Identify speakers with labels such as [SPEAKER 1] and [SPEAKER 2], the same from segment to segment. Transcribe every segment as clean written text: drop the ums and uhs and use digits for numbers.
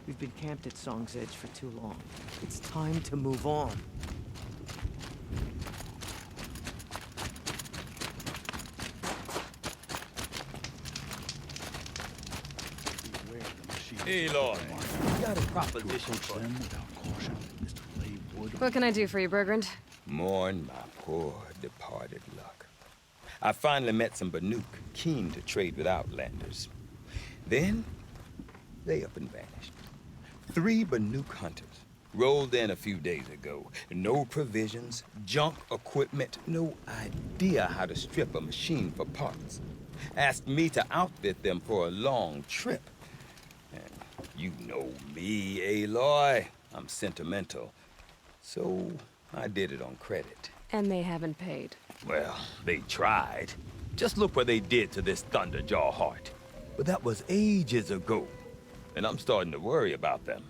[SPEAKER 1] We've been camped at Song's Edge for too long. It's time to move on.
[SPEAKER 2] Aloy, got a proposition for them without caution is to lay wood.
[SPEAKER 3] What can I do for you, Bergrand?
[SPEAKER 4] Mourn my poor departed luck. I finally met some Banuk keen to trade with Outlanders. Then, they up and vanished. 3 Banuk hunters rolled in a few days ago. No provisions, junk equipment, no idea how to strip a machine for parts. Asked me to outfit them for a long trip. And you know me, Aloy. I'm sentimental. So I did it on credit.
[SPEAKER 3] And they haven't paid.
[SPEAKER 4] Well, they tried. Just look what they did to this Thunderjaw heart. But that was ages ago. And I'm starting to worry about them.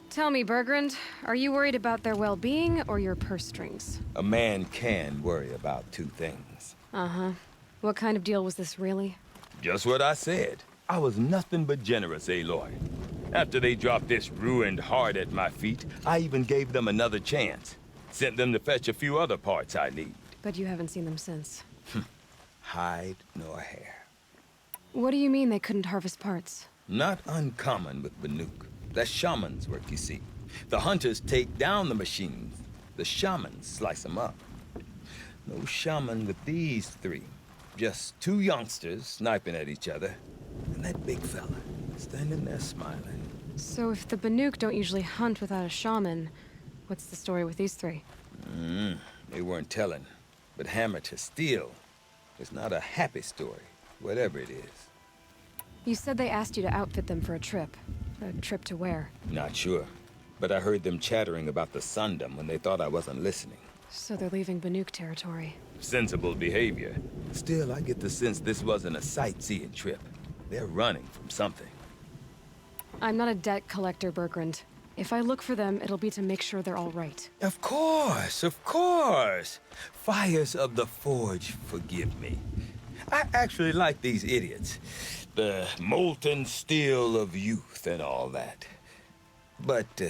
[SPEAKER 3] Tell me, Bergrand, are you worried about their well-being or your purse strings?
[SPEAKER 4] A man can worry about 2 things.
[SPEAKER 3] Uh-huh. What kind of deal was this, really?
[SPEAKER 4] Just what I said. I was nothing but generous, Aloy. After they dropped this ruined heart at my feet, I even gave them another chance. Sent them to fetch a few other parts I need.
[SPEAKER 3] But you haven't seen them since.
[SPEAKER 4] Hide nor hair.
[SPEAKER 3] What do you mean they couldn't harvest parts?
[SPEAKER 4] Not uncommon with Banuk. That's shaman's work, you see. The hunters take down the machines. The shamans slice them up. No shaman with these 3. Just 2 youngsters sniping at each other. And that big fella, standing there smiling.
[SPEAKER 3] So if the Banuk don't usually hunt without a shaman, what's the story with these 3?
[SPEAKER 4] They weren't telling. But hammer to steel is not a happy story, whatever it is.
[SPEAKER 3] You said they asked you to outfit them for a trip. A trip to where?
[SPEAKER 4] Not sure. But I heard them chattering about the Sundom when they thought I wasn't listening.
[SPEAKER 3] So they're leaving Banuk territory.
[SPEAKER 4] Sensible behavior. Still, I get the sense this wasn't a sightseeing trip. They're running from something.
[SPEAKER 3] I'm not a debt collector, Bergrand. If I look for them, it'll be to make sure they're all right.
[SPEAKER 4] Of course, of course. Fires of the Forge, forgive me. I actually like these idiots. The molten steel of youth and all that. But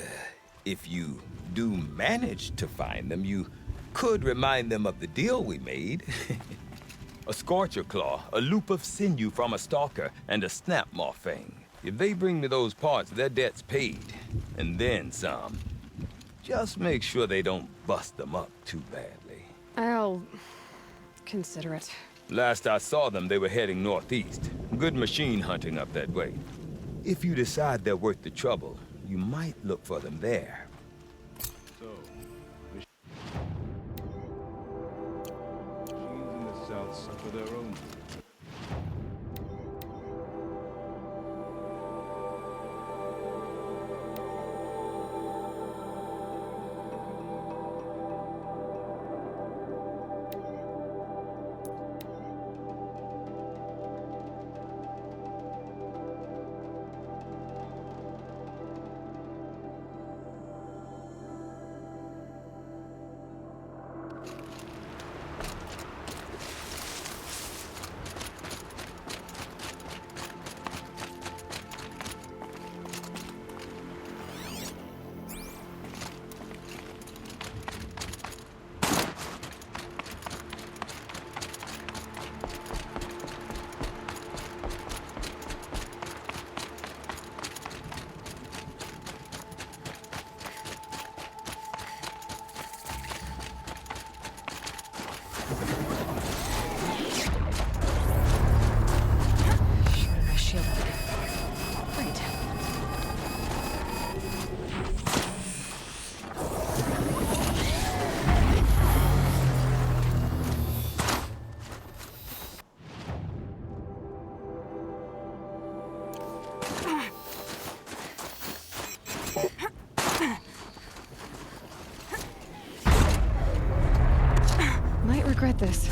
[SPEAKER 4] if you do manage to find them, you could remind them of the deal we made. A scorcher claw, a loop of sinew from a stalker, and a snap maw fang. If they bring me those parts, their debt's paid. And then some. Just make sure they don't bust them up too badly.
[SPEAKER 3] I'll consider it.
[SPEAKER 4] Last I saw them, they were heading northeast. Good machine hunting up that way. If you decide they're worth the trouble, you might look for them there.
[SPEAKER 2] So, machines in the south suffer their own.
[SPEAKER 3] Might regret this.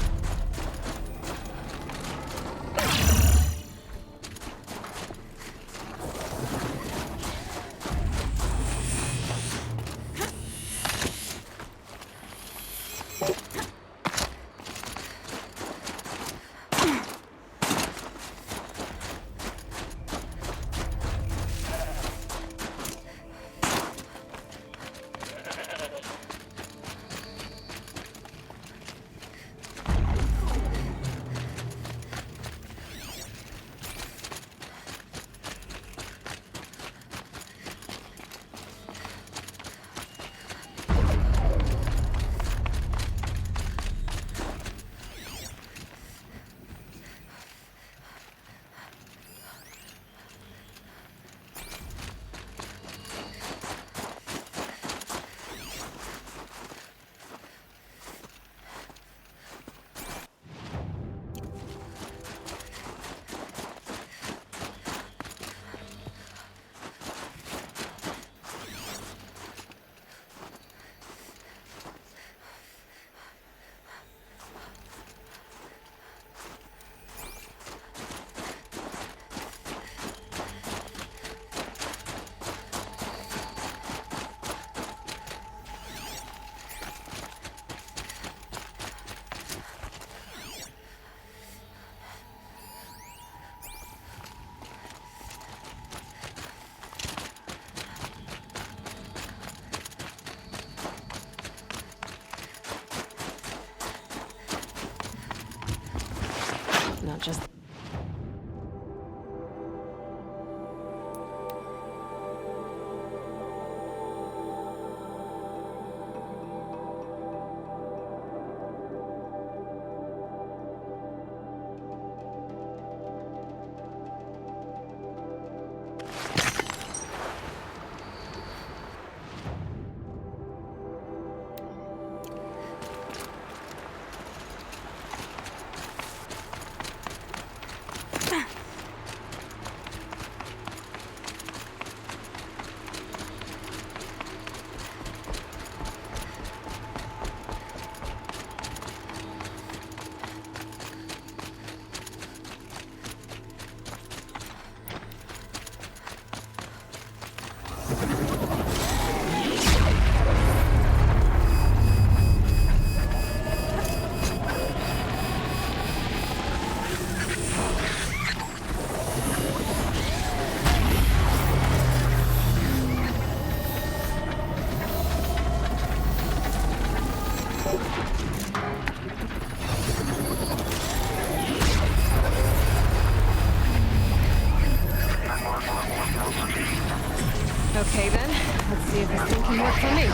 [SPEAKER 3] Okay then, let's see if this thing can work for me.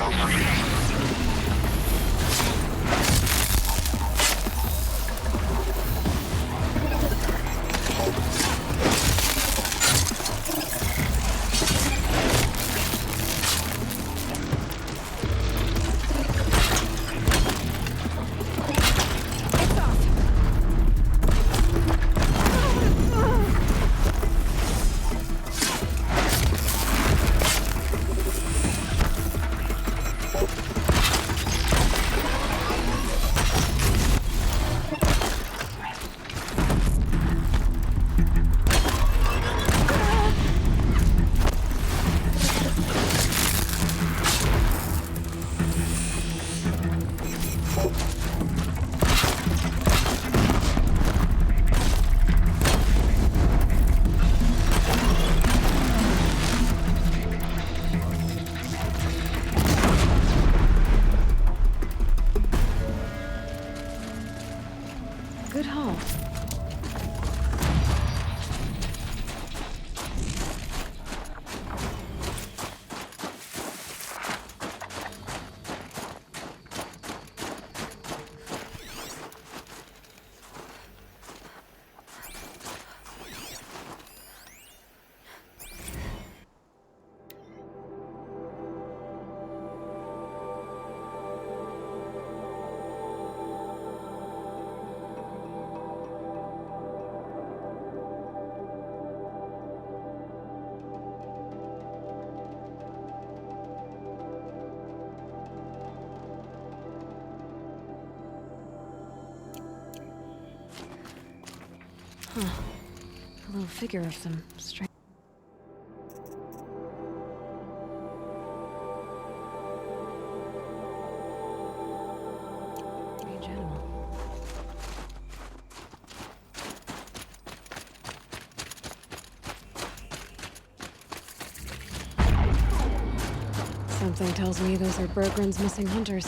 [SPEAKER 3] Good haul. Huh. A little figure of some strange... animal. Something tells me those are Bergrun's missing hunters.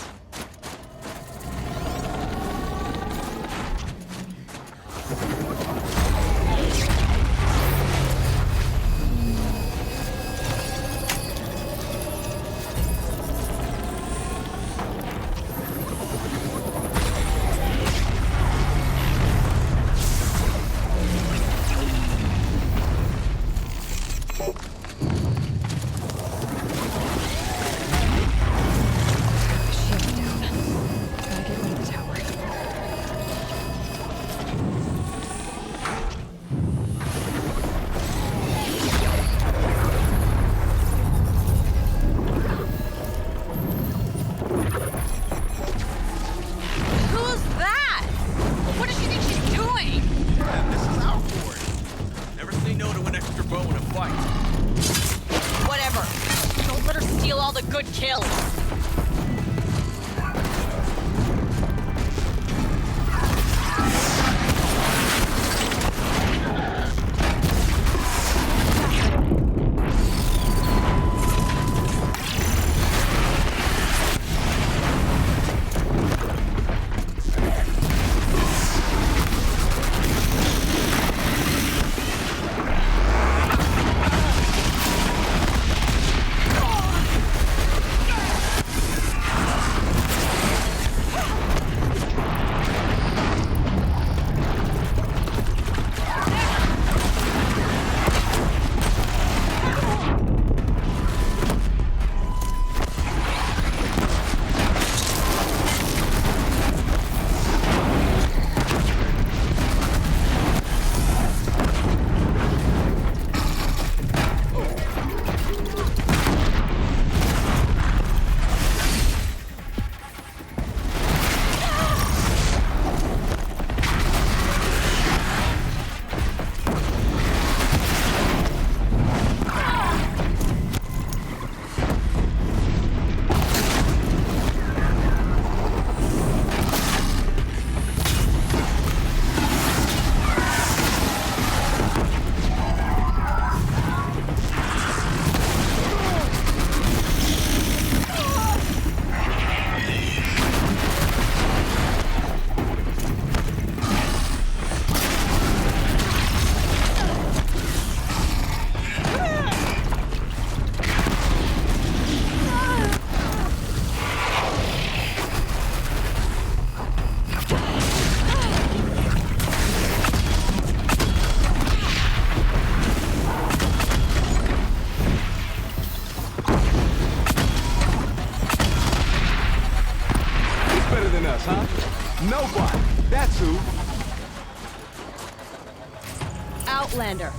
[SPEAKER 5] Outlander.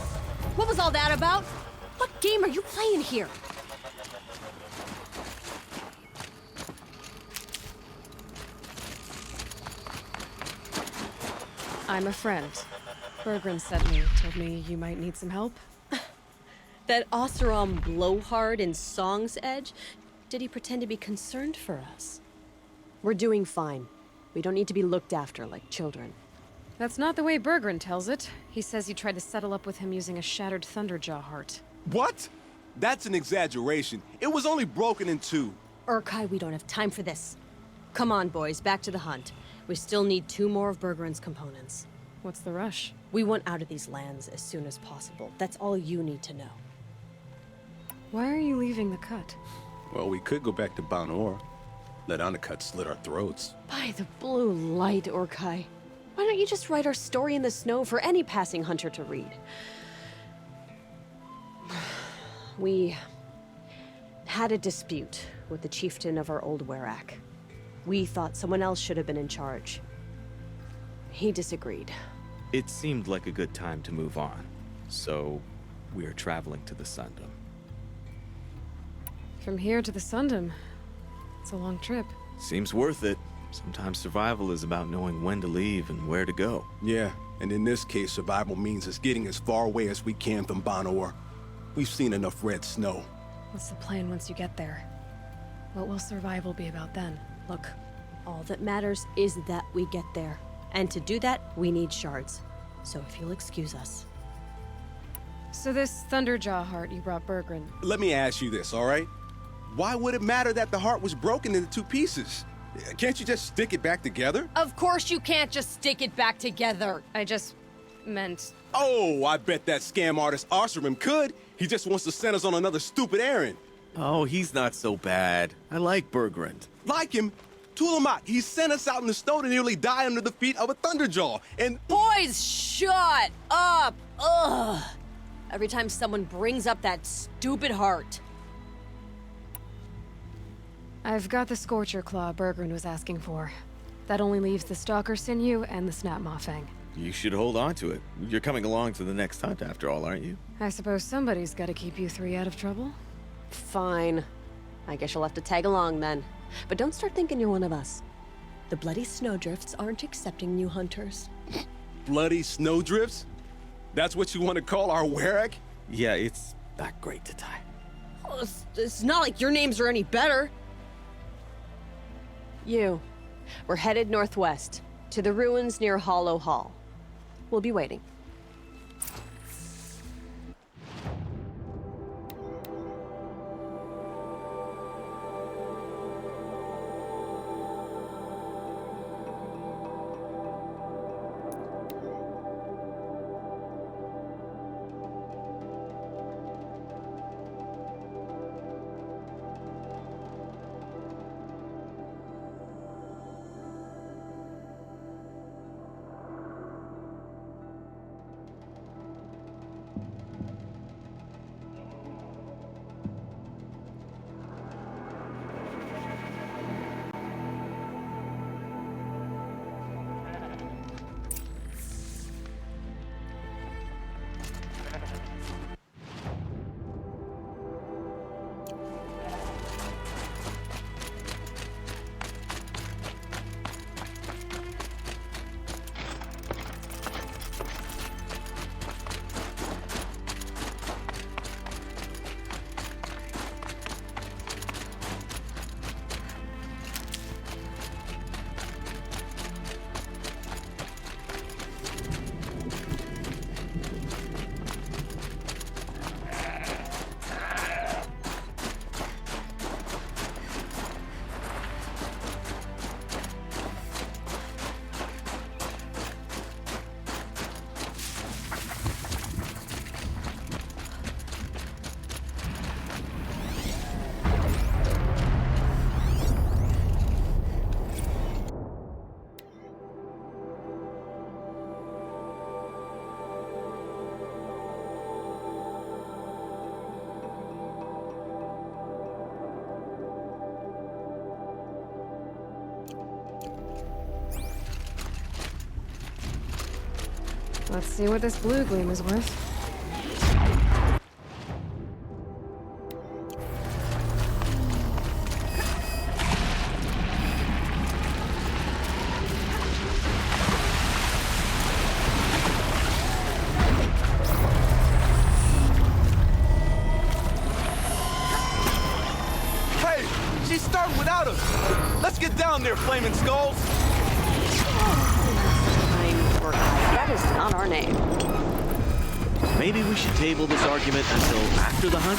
[SPEAKER 5] What was all that about? What game are you playing here?
[SPEAKER 3] I'm a friend. Bergren told me you might need some help.
[SPEAKER 5] That Oseram blowhard in Song's Edge? Did he pretend to be concerned for us? We're doing fine. We don't need to be looked after like children.
[SPEAKER 3] That's not the way Bergren tells it. He says you tried to settle up with him using a shattered Thunderjaw heart.
[SPEAKER 6] What? That's an exaggeration. It was only broken in two.
[SPEAKER 5] Urkai, we don't have time for this. Come on, boys, back to the hunt. We still need 2 more of Bergren's components.
[SPEAKER 3] What's the rush?
[SPEAKER 5] We want out of these lands as soon as possible. That's all you need to know.
[SPEAKER 3] Why are you leaving the cut?
[SPEAKER 6] Well, we could go back to Banor. Let Undercut slit our throats.
[SPEAKER 5] By the blue light, Urkai. Why don't you just write our story in the snow for any passing hunter to read? We had a dispute with the chieftain of our old Werak. We thought someone else should have been in charge. He disagreed.
[SPEAKER 7] It seemed like a good time to move on, so we are traveling to the Sundom.
[SPEAKER 3] From here to the Sundom. It's a long trip.
[SPEAKER 7] Seems worth it. Sometimes survival is about knowing when to leave and where to go.
[SPEAKER 6] Yeah, and in this case, survival means us getting as far away as we can from Banor. We've seen enough red snow.
[SPEAKER 3] What's the plan once you get there? What will survival be about then?
[SPEAKER 5] Look, all that matters is that we get there. And to do that, we need shards. So if you'll excuse us.
[SPEAKER 3] So this Thunderjaw heart you brought Bergren.
[SPEAKER 6] Let me ask you this, all right? Why would it matter that the heart was broken into 2 pieces? Can't you just stick it back together?
[SPEAKER 5] Of course you can't just stick it back together.
[SPEAKER 3] I just meant...
[SPEAKER 6] Oh, I bet that scam artist Arsarim could. He just wants to send us on another stupid errand.
[SPEAKER 7] Oh, he's not so bad. I like Bergrand.
[SPEAKER 6] Like him? Tulamat, he sent us out in the snow to nearly die under the feet of a Thunderjaw, and...
[SPEAKER 5] Boys, shut up! Ugh! Every time someone brings up that stupid heart.
[SPEAKER 3] I've got the Scorcher Claw Bergren was asking for. That only leaves the Stalker Sinew and the Snap Maw Fang.
[SPEAKER 7] You should hold on to it. You're coming along to the next hunt after all, aren't you?
[SPEAKER 3] I suppose somebody's gotta keep you 3 out of trouble.
[SPEAKER 5] Fine. I guess you'll have to tag along then. But don't start thinking you're one of us. The Bloody Snowdrifts aren't accepting new hunters.
[SPEAKER 6] Bloody snowdrifts? That's what you want to call our Werak?
[SPEAKER 7] Yeah, it's not great to tie.
[SPEAKER 5] Oh, it's not like your names are any better. We're headed northwest, to the ruins near Hollow Hall. We'll be waiting.
[SPEAKER 3] Let's see what this blue gleam is worth.
[SPEAKER 4] Get down there, flaming skulls!
[SPEAKER 5] That is not our name.
[SPEAKER 7] Maybe we should table this argument until after the hunt?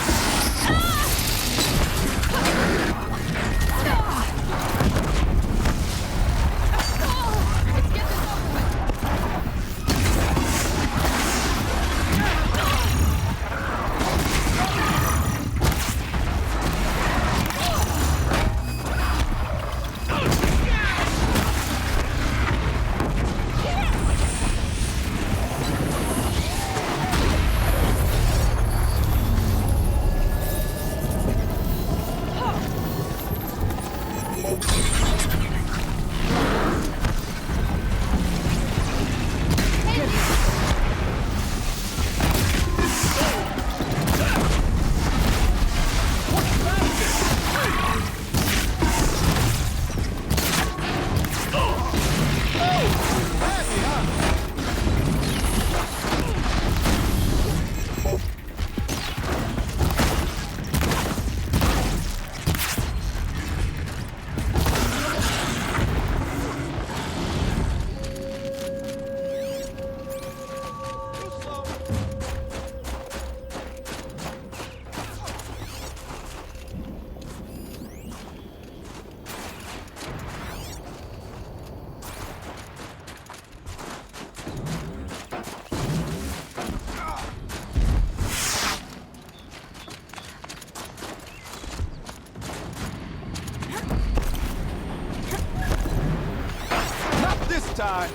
[SPEAKER 4] Time.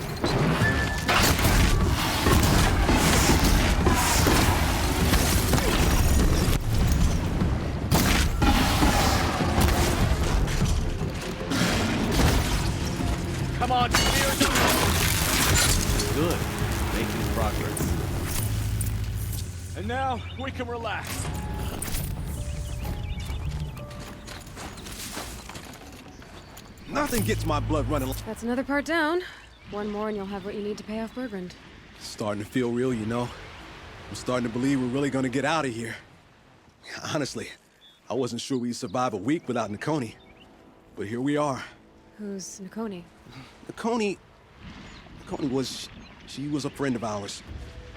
[SPEAKER 2] Come on,
[SPEAKER 7] Good. Making progress.
[SPEAKER 2] and now we can relax.
[SPEAKER 6] Nothing gets my blood running.
[SPEAKER 3] That's another part down. One more and you'll have what you need to pay off Bergrund.
[SPEAKER 6] Starting to feel real, you know. I'm starting to believe we're really gonna get out of here. Honestly, I wasn't sure we'd survive a week without Nakoni. But here we are.
[SPEAKER 3] Who's Nakoni?
[SPEAKER 6] Nakoni was... she was a friend of ours.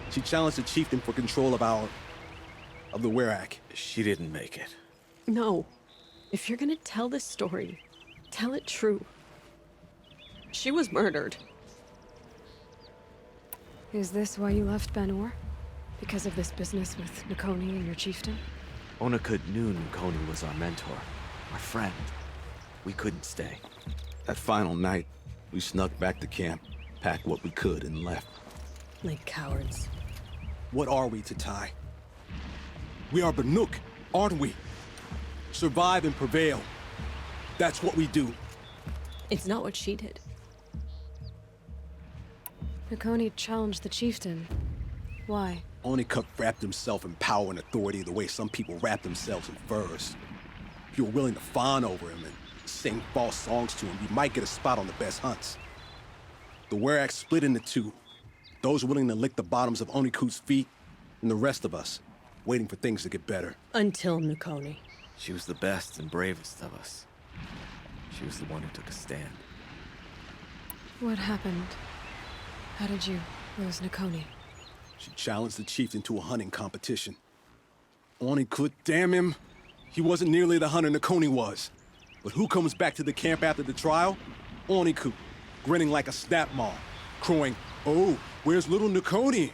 [SPEAKER 6] She challenged the chieftain for control of the Werak.
[SPEAKER 7] She didn't make it.
[SPEAKER 5] No. If you're gonna tell this story, tell it true. She was murdered.
[SPEAKER 3] Is this why you left Banor? Because of this business with Nakoni and your chieftain?
[SPEAKER 7] Onakut knew Nakoni was our mentor, our friend. We couldn't stay.
[SPEAKER 6] That final night, we snuck back to camp, packed what we could, and left.
[SPEAKER 5] Like cowards.
[SPEAKER 6] What are we to Tai? We are Banuk, aren't we? Survive and prevail. That's what we do.
[SPEAKER 5] It's not what she did.
[SPEAKER 3] Nakoni challenged the chieftain. Why?
[SPEAKER 6] Onakut wrapped himself in power and authority the way some people wrap themselves in furs. If you're willing to fawn over him and sing false songs to him, you might get a spot on the best hunts. The Weraks split into two. Those willing to lick the bottoms of Onakut's feet, and the rest of us, waiting for things to get better.
[SPEAKER 5] Until Nakoni.
[SPEAKER 7] She was the best and bravest of us. She was the one who took a stand.
[SPEAKER 3] What happened? How did you lose Nakoni?
[SPEAKER 6] She challenged the chieftain to a hunting competition. Onakut, damn him, he wasn't nearly the hunter Nakoni was. But who comes back to the camp after the trial? Onakut, grinning like a snap maw, crowing, "Oh, where's little Nakoni?"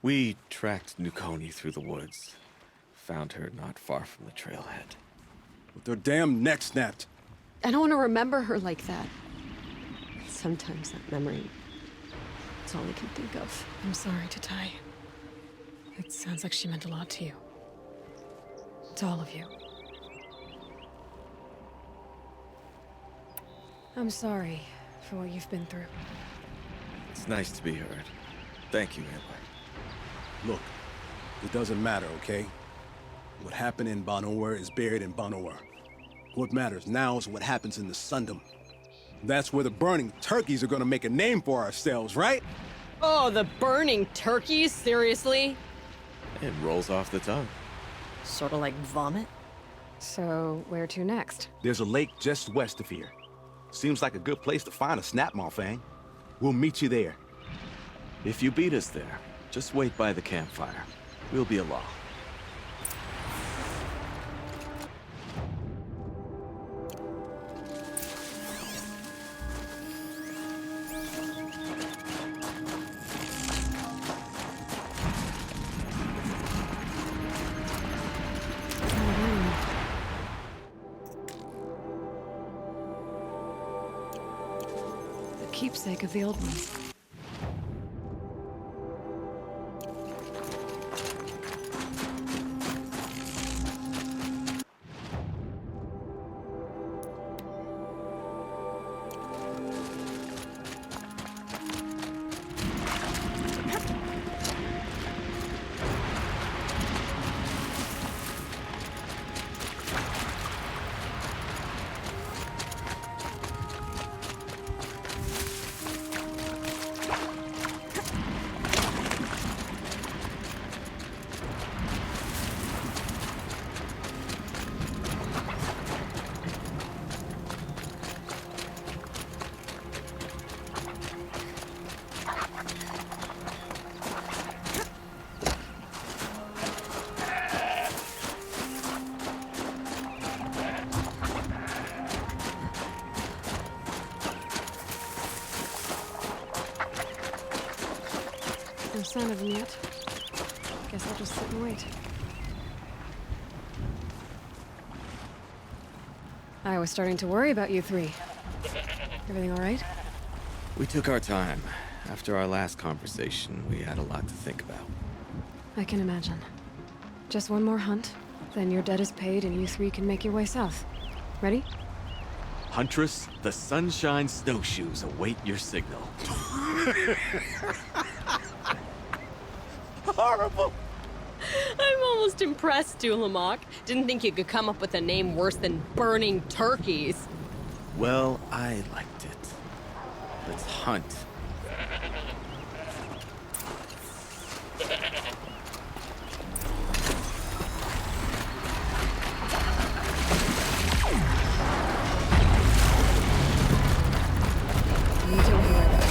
[SPEAKER 7] We tracked Nakoni through the woods. Found her not far from the trailhead.
[SPEAKER 6] With their damn neck snapped.
[SPEAKER 5] I don't want to remember her like that. Sometimes that memory, it's all I can think of.
[SPEAKER 3] I'm sorry to Tai. It sounds like she meant a lot to you. To all of you. I'm sorry for what you've been through.
[SPEAKER 7] It's nice to be heard. Thank you, Aloy.
[SPEAKER 6] Look, it doesn't matter, okay? What happened in Banor is buried in Banor. What matters now is what happens in the Sundom. That's where the burning turkeys are gonna make a name for ourselves, right?
[SPEAKER 5] Oh, the burning turkeys? Seriously?
[SPEAKER 7] It rolls off the tongue.
[SPEAKER 5] Sort of like vomit?
[SPEAKER 3] So, where to next?
[SPEAKER 6] There's a lake just west of here. Seems like a good place to find a snap, Monfang. We'll meet you there.
[SPEAKER 7] If you beat us there, just wait by the campfire. We'll be along.
[SPEAKER 3] The keepsake of the old ones. No sign of them yet. Guess I'll just sit and wait. I was starting to worry about you three. Everything all right?
[SPEAKER 7] We took our time. After our last conversation, we had a lot to think about.
[SPEAKER 3] I can imagine. Just one more hunt, then your debt is paid and you three can make your way south. Ready?
[SPEAKER 7] Huntress, the Sunshine Snowshoes await your signal.
[SPEAKER 6] Horrible!
[SPEAKER 5] I'm almost impressed, Dulamok. Didn't think you could come up with a name worse than burning turkeys.
[SPEAKER 7] Well, I liked it. Let's hunt.
[SPEAKER 3] Me too, Weraks.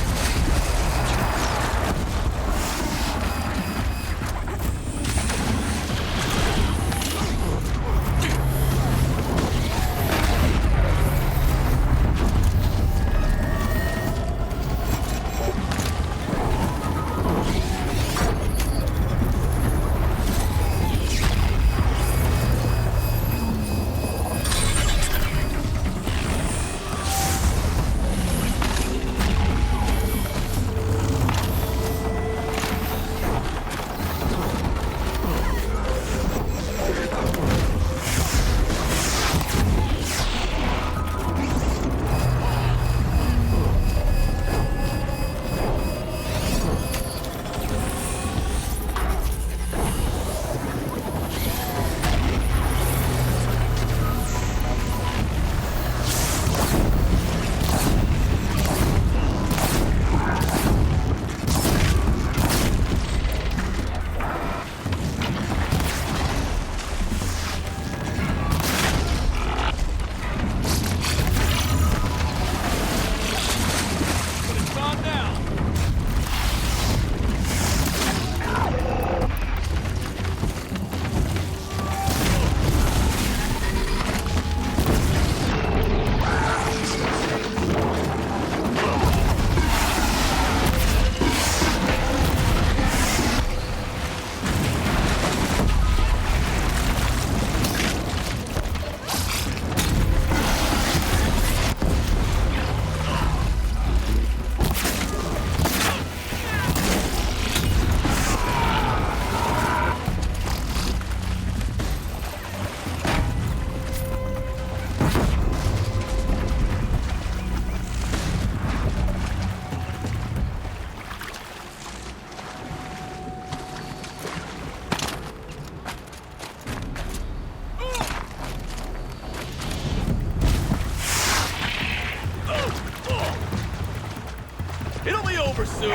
[SPEAKER 7] It'll be over soon.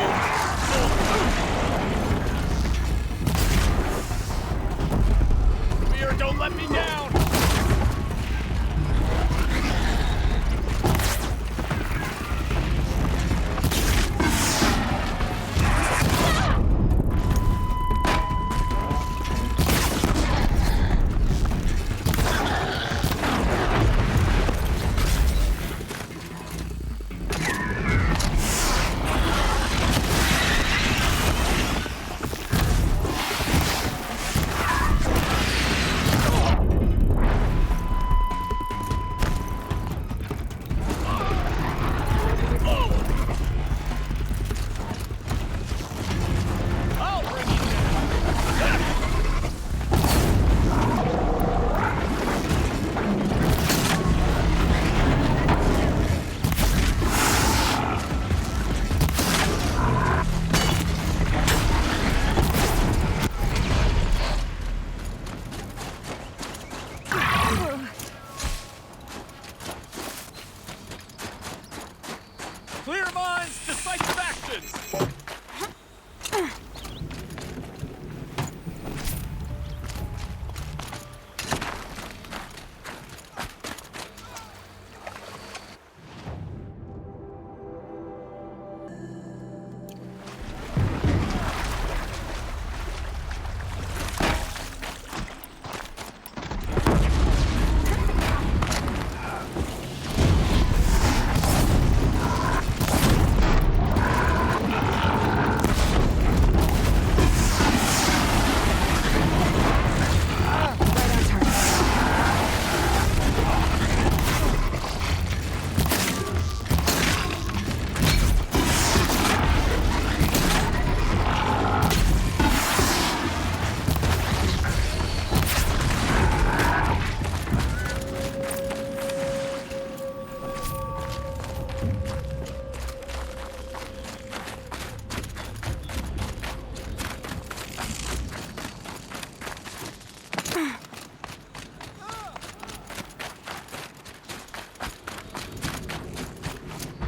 [SPEAKER 7] Fear, don't let me down.
[SPEAKER 8] weapons!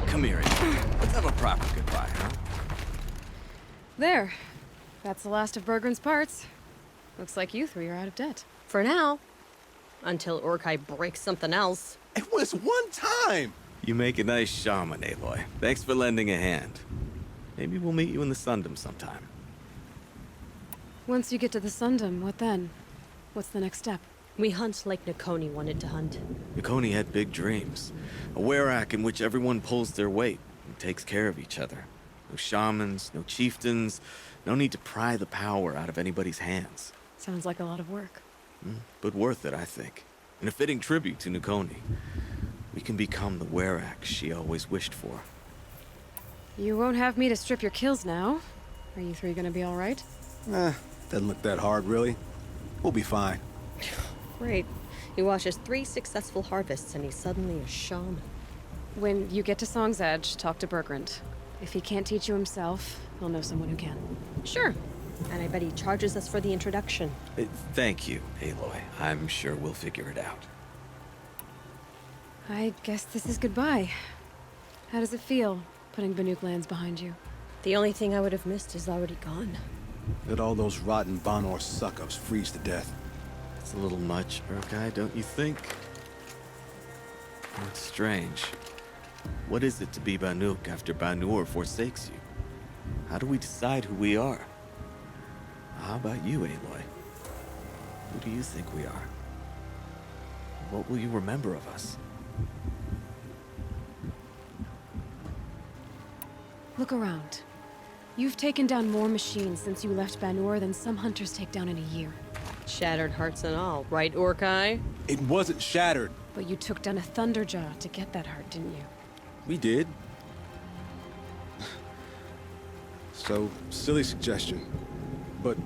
[SPEAKER 7] Come here, Aloy. Let's have a proper goodbye, huh?
[SPEAKER 3] There. That's the last of Bergren's parts. Looks like you three are out of debt.
[SPEAKER 5] For now. Until Urkai breaks something else.
[SPEAKER 6] It was one time!
[SPEAKER 7] You make a nice shaman, Aloy. Thanks for lending a hand. Maybe we'll meet you in the Sundom sometime.
[SPEAKER 3] Once you get to the Sundom, what then? What's the next step?
[SPEAKER 5] We hunt like Nakoni wanted to hunt.
[SPEAKER 7] Nakoni had big dreams. A Werak in which everyone pulls their weight and takes care of each other. No shamans, no chieftains, no need to pry the power out of anybody's hands.
[SPEAKER 3] Sounds like a lot of work.
[SPEAKER 7] But worth it, I think. And a fitting tribute to Nakoni. We can become the Weraks she always wished for.
[SPEAKER 3] You won't have me to strip your kills now. Are you three gonna be alright?
[SPEAKER 6] Doesn't look that hard, really. We'll be fine.
[SPEAKER 5] Great. He watches 3 successful harvests and he's suddenly a shaman.
[SPEAKER 3] When you get to Song's Edge, talk to Bergrund. If he can't teach you himself, he'll know someone who can.
[SPEAKER 5] Sure. And I bet he charges us for the introduction.
[SPEAKER 7] Thank you, Aloy. I'm sure we'll figure it out.
[SPEAKER 3] I guess this is goodbye. How does it feel, putting Banuk lands behind you?
[SPEAKER 5] The only thing I would have missed is already gone.
[SPEAKER 6] Let all those rotten Banor suck-ups freeze to death.
[SPEAKER 7] It's a little much, Urkai, don't you think? It's strange. What is it to be Banuk after Banur forsakes you? How do we decide who we are? How about you, Aloy? Who do you think we are? What will you remember of us?
[SPEAKER 3] Look around. You've taken down more machines since you left Banur than some hunters take down in a year.
[SPEAKER 5] Shattered hearts and all, right, Urkai?
[SPEAKER 6] It wasn't shattered.
[SPEAKER 3] But you took down a Thunderjaw to get that heart, didn't you?
[SPEAKER 6] We did. So, silly suggestion. But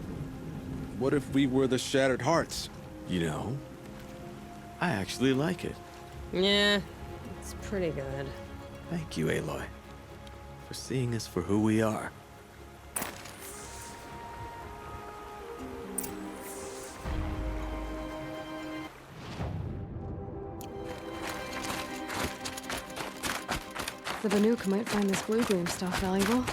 [SPEAKER 6] what if we were the Shattered Hearts?
[SPEAKER 7] You know, I actually like it.
[SPEAKER 5] Yeah, it's pretty good.
[SPEAKER 7] Thank you, Aloy, for seeing us for who we are.
[SPEAKER 3] The Banuk might find this blue gleam stuff valuable.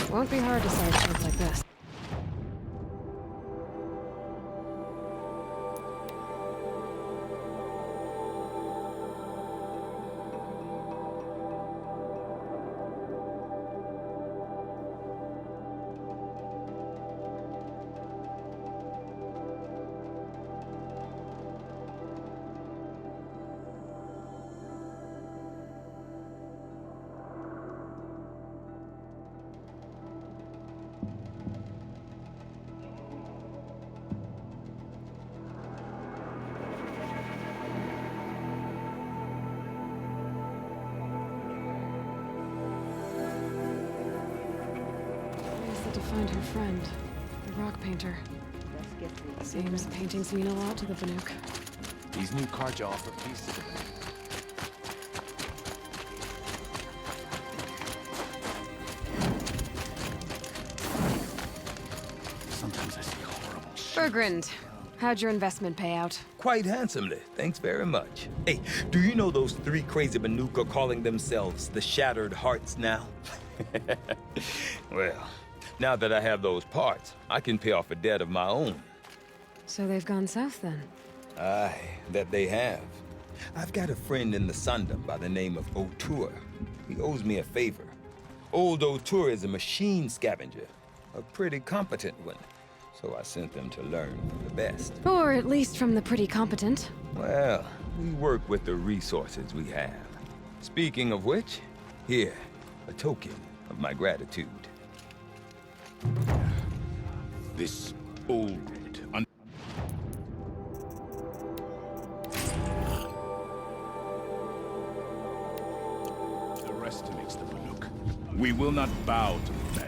[SPEAKER 3] Won't be hard to save things like this. find her friend, the rock painter. Seems paintings mean a lot to the Banuk.
[SPEAKER 2] These new cards offer pieces of it. Sometimes I see horrible shit.
[SPEAKER 3] Bergrund, how'd your investment pay out?
[SPEAKER 4] Quite handsomely, thanks very much. Hey, do you know those three crazy Banuk are calling themselves the Shattered Hearts now? Well, now that I have those parts, I can pay off a debt of my own.
[SPEAKER 3] So they've gone south then?
[SPEAKER 4] Aye, that they have. I've got a friend in the Sundom by the name of O'Toole. He owes me a favor. Old O'Toole is a machine scavenger, a pretty competent one. So I sent them to learn from the best.
[SPEAKER 3] Or at least from the pretty competent.
[SPEAKER 4] Well, we work with the resources we have. Speaking of which, here, a token of my gratitude.
[SPEAKER 2] This old... The rest makes the Banuk. We will not bow to that.